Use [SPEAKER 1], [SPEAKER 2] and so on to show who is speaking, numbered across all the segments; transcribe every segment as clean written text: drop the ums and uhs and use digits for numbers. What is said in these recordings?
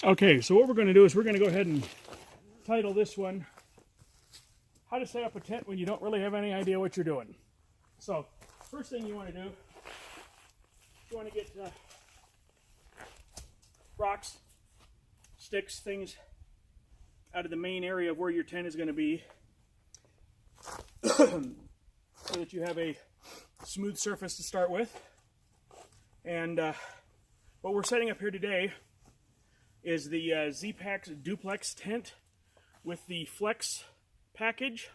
[SPEAKER 1] Okay, so what we're going to do is we're going to go ahead and title this one, How to Set Up a Tent When You Don't Really Have Any Idea What You're Doing. So, first thing you want to do, you want to get rocks, sticks, things out of the main area of where your tent is going to be so that you have a smooth surface to start with. And what we're setting up here today is the Zpacks Duplex Tent with the Flex package,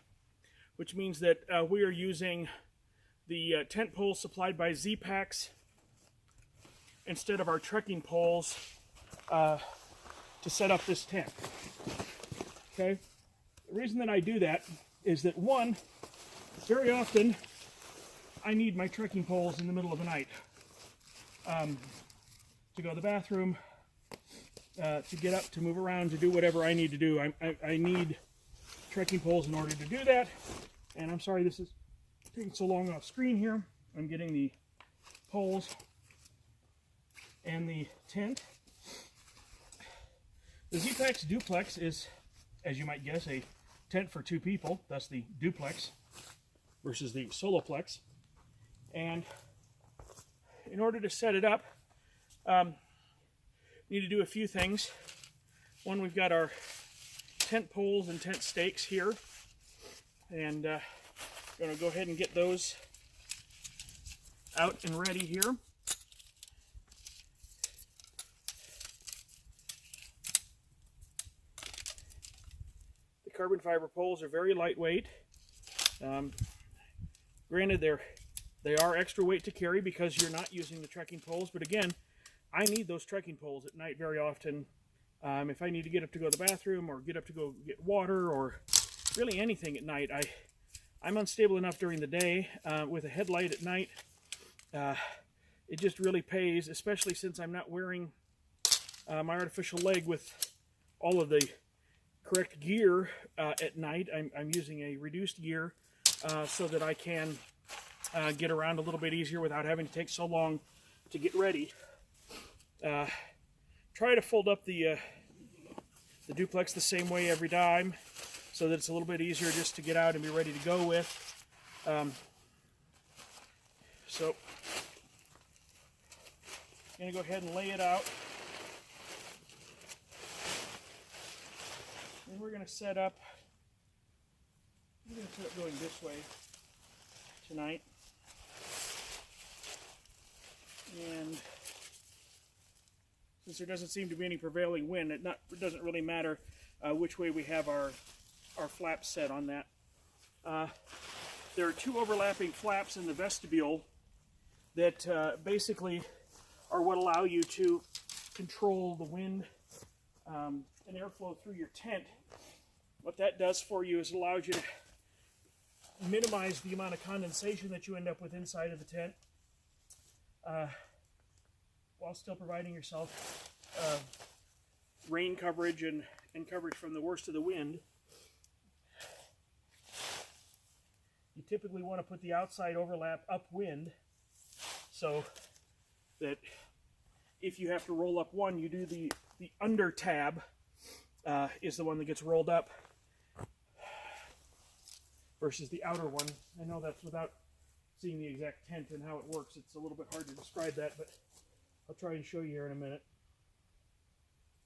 [SPEAKER 1] which means that we are using the tent poles supplied by Zpacks instead of our trekking poles to set up this tent. Okay? The reason that I do that is that, one, very often I need my trekking poles in the middle of the night to go to the bathroom, to get up, to move around, to do whatever I need to do. I need trekking poles in order to do that. And I'm sorry this is taking so long off screen here. I'm getting the poles and the tent. The Zpacks Duplex is, as you might guess, a tent for two people. That's the duplex versus the soloplex. And in order to set it up, we need to do a few things. One, we've got our tent poles and tent stakes here, and going to go ahead and get those out and ready here. The carbon fiber poles are very lightweight. Granted, they are extra weight to carry because you're not using the trekking poles, but again, I need those trekking poles at night very often. If I need to get up to go to the bathroom or get up to go get water or really anything at night, I'm unstable enough during the day. With a headlight at night, it just really pays, especially since I'm not wearing my artificial leg with all of the correct gear at night. I'm using a reduced gear so that I can get around a little bit easier without having to take so long to get ready. Try to fold up the duplex the same way every time so that it's a little bit easier just to get out and be ready to go with. So I'm going to go ahead and lay it out. And we're going to set up going this way tonight. And since there doesn't seem to be any prevailing wind, it doesn't really matter which way we have our flaps set on that. There are two overlapping flaps in the vestibule that basically are what allow you to control the wind and airflow through your tent. What that does for you is it allows you to minimize the amount of condensation that you end up with inside of the tent, while still providing yourself rain coverage and coverage from the worst of the wind. You typically want to put the outside overlap upwind so that if you have to roll up one, you do the under tab is the one that gets rolled up versus the outer one. I know that's without seeing the exact tent and how it works. It's a little bit hard to describe that, but I'll try and show you here in a minute.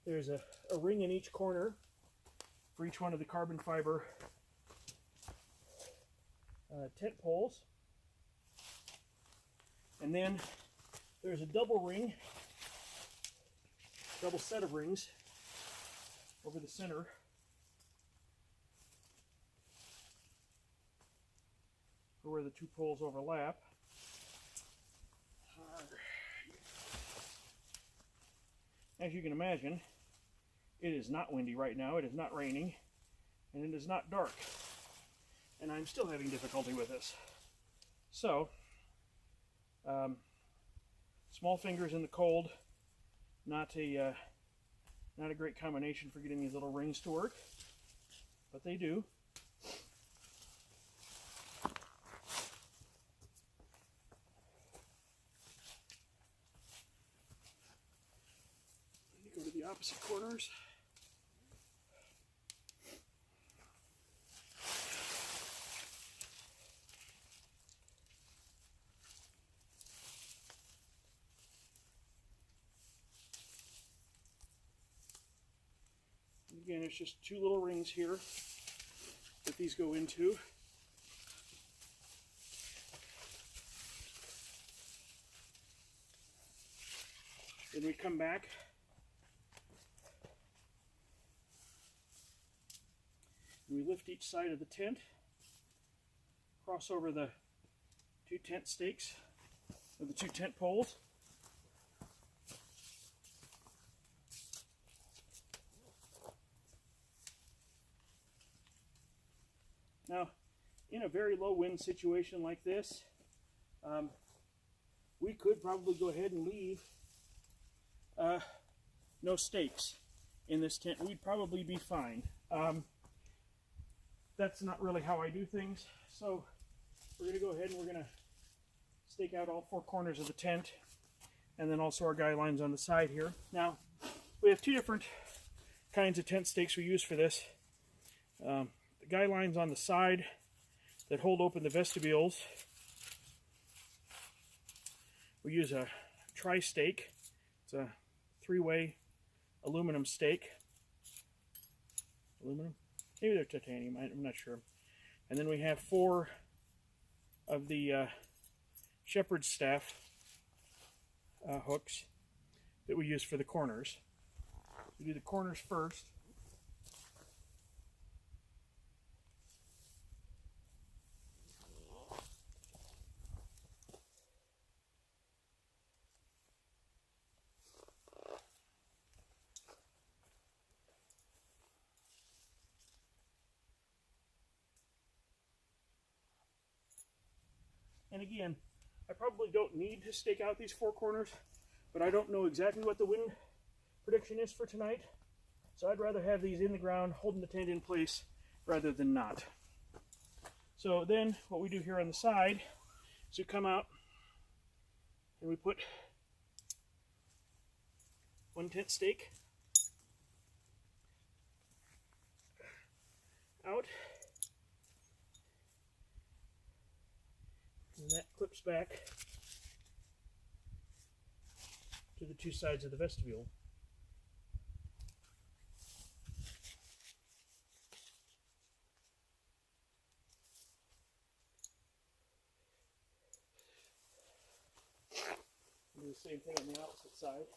[SPEAKER 1] There's a ring in each corner for each one of the carbon fiber tent poles. And then there's a double set of rings over the center. For where the two poles overlap. As you can imagine, it is not windy right now, it is not raining, and it is not dark. And I'm still having difficulty with this. So, small fingers in the cold, not a great combination for getting these little rings to work, but they do. opposite corners. And again, it's just 2 little rings here that these go into. Then we come back and we lift each side of the tent, cross over the 2 tent stakes, or the 2 tent poles. Now, in a very low wind situation like this, we could probably go ahead and leave no stakes in this tent. We'd probably be fine. That's not really how I do things, so we're going to go ahead and we're going to stake out all 4 corners of the tent, and then also our guy lines on the side here. Now, we have 2 different kinds of tent stakes we use for this. The guy lines on the side that hold open the vestibules, we use a tri-stake. It's a 3-way aluminum stake. Aluminum? Maybe they're titanium, I'm not sure. And then we have 4 of the shepherd's staff hooks that we use for the corners. We do the corners first. And again, I probably don't need to stake out these 4 corners, but I don't know exactly what the wind prediction is for tonight. So I'd rather have these in the ground, holding the tent in place, rather than not. So then what we do here on the side is we come out and we put 1 tent stake out. And that clips back to the 2 sides of the vestibule. Do the same thing on the opposite side.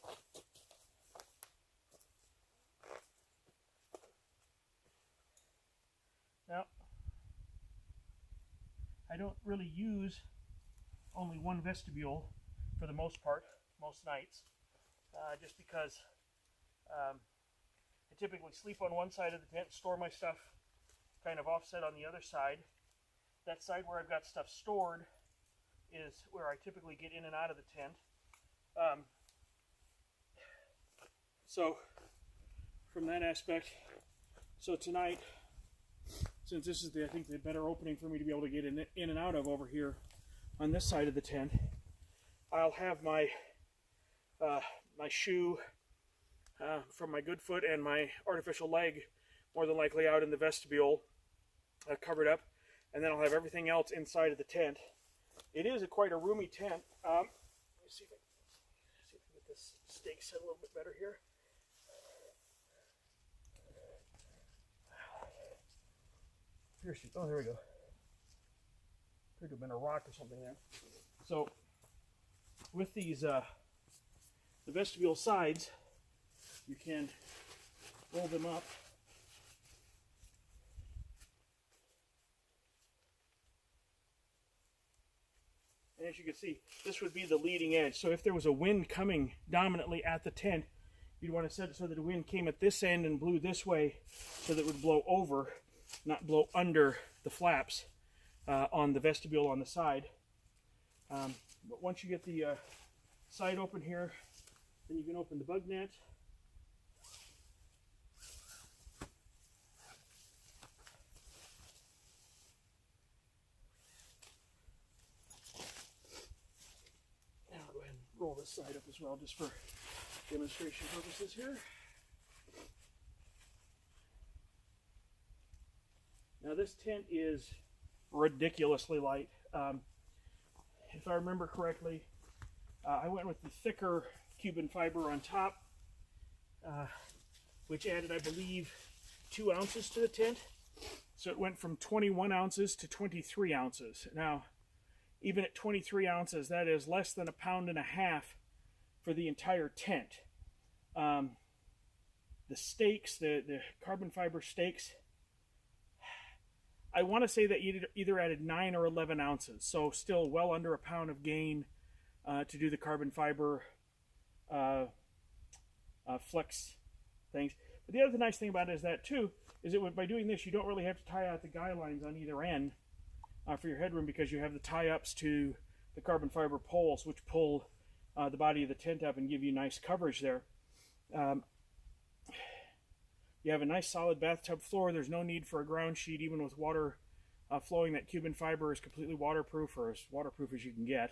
[SPEAKER 1] Now, I don't really use only 1 vestibule for the most part, most nights, just because I typically sleep on one side of the tent, store my stuff kind of offset on the other side. That side where I've got stuff stored is where I typically get in and out of the tent. So from that aspect, so tonight, since this is I think the better opening for me to be able to get in and out of over here on this side of the tent, I'll have my my shoe from my good foot and my artificial leg more than likely out in the vestibule, covered up, and then I'll have everything else inside of the tent. It is quite a roomy tent. Let me see if I can get this stake set a little bit better here. Oh, there we go. Could have been a rock or something there. So, with these, the vestibule sides, you can roll them up. And as you can see, this would be the leading edge. So if there was a wind coming dominantly at the tent, you'd want to set it so that the wind came at this end and blew this way so that it would blow over, not blow under the flaps on the vestibule on the side. But once you get the side open here, then you can open the bug net. Now I'll go ahead and roll this side up as well, just for demonstration purposes here. Now this tent is ridiculously light. If I remember correctly, I went with the thicker Cuban fiber on top, which added, I believe, 2 ounces to the tent. So it went from 21 ounces to 23 ounces. Now, even at 23 ounces, that is less than 1.5 pounds for the entire tent. The stakes, the carbon fiber stakes, I want to say that either added 9 or 11 ounces. So still well under 1 pound of gain to do the carbon fiber flex things. But the other nice thing about it is that too, is that by doing this, you don't really have to tie out the guy lines on either end for your headroom, because you have the tie-ups to the carbon fiber poles, which pull the body of the tent up and give you nice coverage there. You have a nice solid bathtub floor. There's no need for a ground sheet, even with water flowing. That Cuban fiber is completely waterproof, or as waterproof as you can get.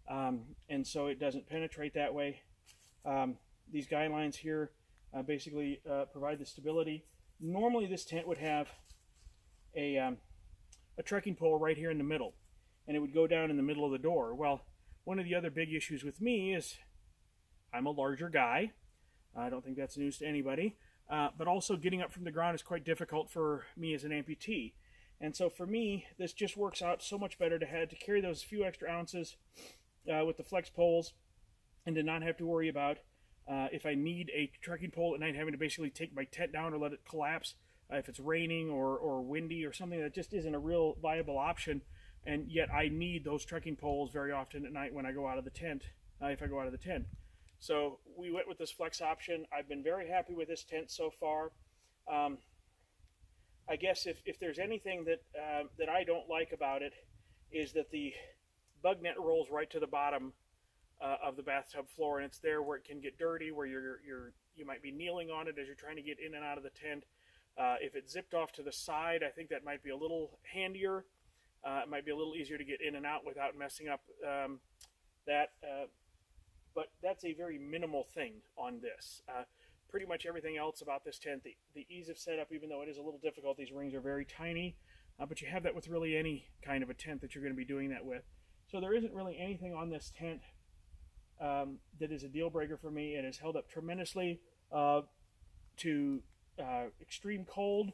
[SPEAKER 1] And so it doesn't penetrate that way. These guy lines here basically provide the stability. Normally this tent would have a trekking pole right here in the middle, and it would go down in the middle of the door. Well, one of the other big issues with me is I'm a larger guy. I don't think that's news to anybody. But also getting up from the ground is quite difficult for me as an amputee. And so for me, this just works out so much better to carry those few extra ounces with the flex poles, and to not have to worry about if I need a trekking pole at night, having to basically take my tent down or let it collapse if it's raining or windy or something. That just isn't a real viable option. And yet I need those trekking poles very often at night when I go out of the tent, if I go out of the tent. So we went with this flex option. I've been very happy with this tent so far. I guess if there's anything that I don't like about it, is that the bug net rolls right to the bottom of the bathtub floor, and it's there where it can get dirty, where you might be kneeling on it as you're trying to get in and out of the tent. If it zipped off to the side, I think that might be a little handier. It might be a little easier to get in and out without messing up that. But that's a very minimal thing on this. Pretty much everything else about this tent, the ease of setup, even though it is a little difficult, these rings are very tiny, but you have that with really any kind of a tent that you're going to be doing that with. So there isn't really anything on this tent that is a deal breaker for me. It has held up tremendously to extreme cold,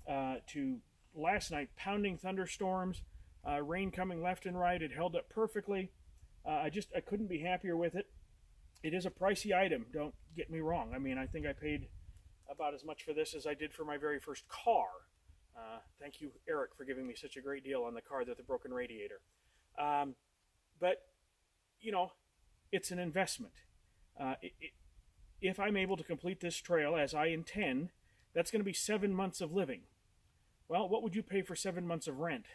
[SPEAKER 1] to last night pounding thunderstorms, rain coming left and right. It held up perfectly. I couldn't be happier with it. It is a pricey item, don't get me wrong. I mean, I think I paid about as much for this as I did for my very first car. Thank you, Eric, for giving me such a great deal on the car with the broken radiator. But, you know, it's an investment. If I'm able to complete this trail as I intend, that's going to be 7 months of living. Well, what would you pay for 7 months of rent?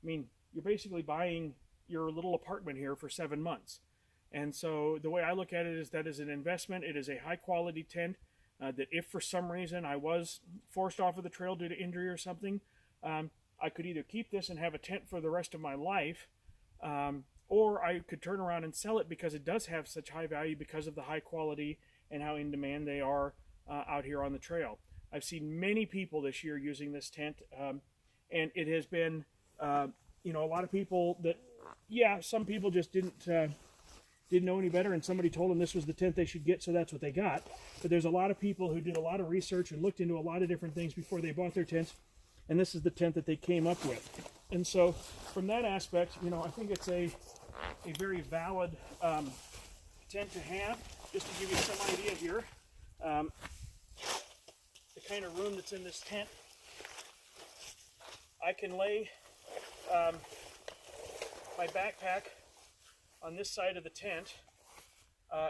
[SPEAKER 1] I mean, you're basically buying your little apartment here for 7 months. And so the way I look at it is that is an investment. It is a high quality tent that if for some reason I was forced off of the trail due to injury or something, I could either keep this and have a tent for the rest of my life, or I could turn around and sell it because it does have such high value because of the high quality and how in demand they are out here on the trail. I've seen many people this year using this tent, and it has been, you know, a lot of people that, yeah, some people just didn't know any better, and somebody told them this was the tent they should get, so that's what they got. But there's a lot of people who did a lot of research and looked into a lot of different things before they bought their tents, and this is the tent that they came up with. And so from that aspect, you know, I think it's a very valid tent to have. Just to give you some idea here, the kind of room that's in this tent, I can lay my backpack on this side of the tent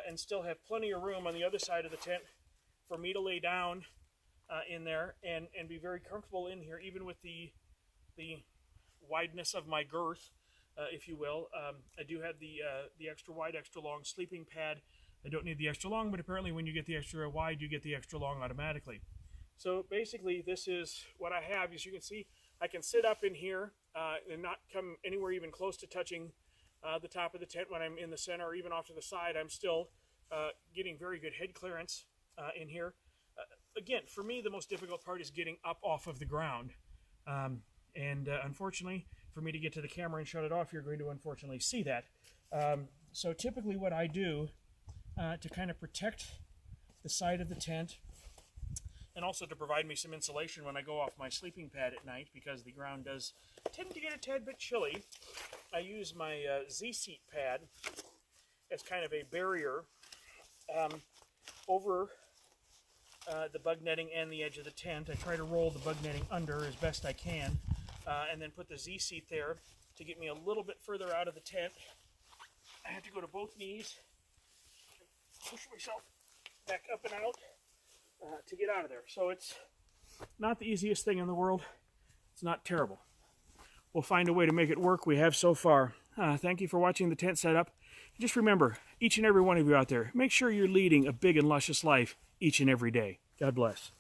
[SPEAKER 1] and still have plenty of room on the other side of the tent for me to lay down in there and be very comfortable in here, even with the wideness of my girth, if you will. I do have the extra wide, extra long sleeping pad. I don't need the extra long, but apparently when you get the extra wide, you get the extra long automatically. So basically this is what I have. As you can see, I can sit up in here and not come anywhere even close to touching the top of the tent when I'm in the center or even off to the side. I'm still getting very good head clearance in here. Again, for me, the most difficult part is getting up off of the ground. Unfortunately, for me to get to the camera and shut it off, you're going to unfortunately see that. So typically what I do to kind of protect the side of the tent, and also to provide me some insulation when I go off my sleeping pad at night, because the ground does tend to get a tad bit chilly, I use my Z-seat pad as kind of a barrier over the bug netting and the edge of the tent. I try to roll the bug netting under as best I can, and then put the Z-seat there to get me a little bit further out of the tent. I have to go to both knees, push myself back up and out to get out of there. So it's not the easiest thing in the world. It's not terrible. We'll find a way to make it work. We have so far. Thank you for watching the tent setup. Just remember, each and every one of you out there, make sure you're leading a big and luscious life each and every day. God bless.